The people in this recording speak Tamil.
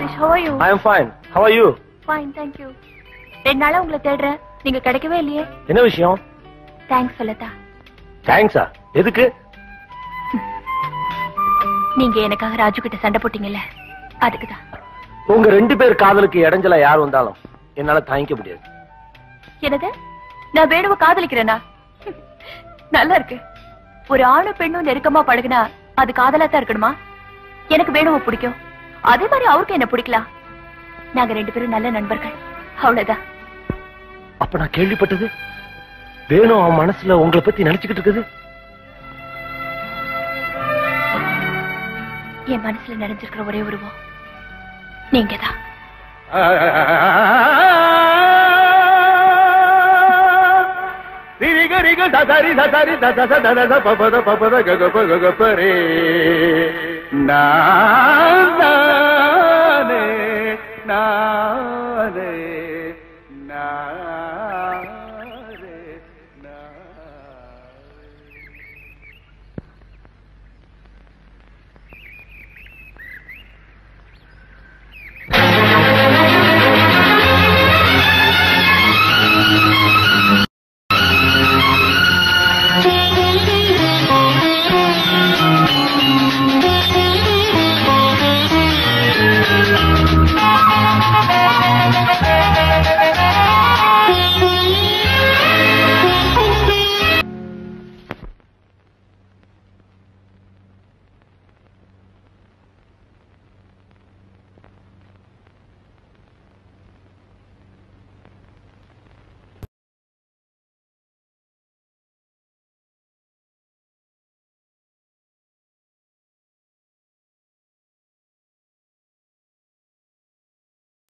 Rajesh, how are you? I am fine. How are you? Fine, thank you. 2 நாளா உங்களை தேடுறேன், நீங்க கிடைக்கவே இல்லையே. என்ன விஷயம்? தேங்க்ஸ் சொல்லதா. தேங்க்ஸா? எதுக்கு? நீங்க எனக்காக ராஜு கிட்ட சண்டை போட்டீங்கல்ல, அதுக்குதான். உங்க 2 பேர் காதலுக்கு இடைஞ்சல யார் வந்தாலும் என்னால தாங்கிக்க முடியாது. என்னது? நான் வேணுவ காதலிக்கிறேனா? நல்லா இருக்கு. ஒரு ஆணும் பெண்ணும் நெருக்கமா பழகுனா அது காதலா தான் இருக்கணுமா? எனக்கு வேணுவ பிடிக்கும், அதே மாதிரி அவருக்கு என்ன பிடிக்கலாம். நாங்க 2 பேரும் நல்ல நண்பர்கள், அவ்வளவுதான். அப்ப நான் கேள்விப்பட்டது வேணும் அவன் மனசுல உங்களை பத்தி நினைச்சுக்கிட்டு இருக்குது. என் மனசுல நிறைஞ்சிருக்கிற ஒரே உருவம் நீங்கதான். நானே நானே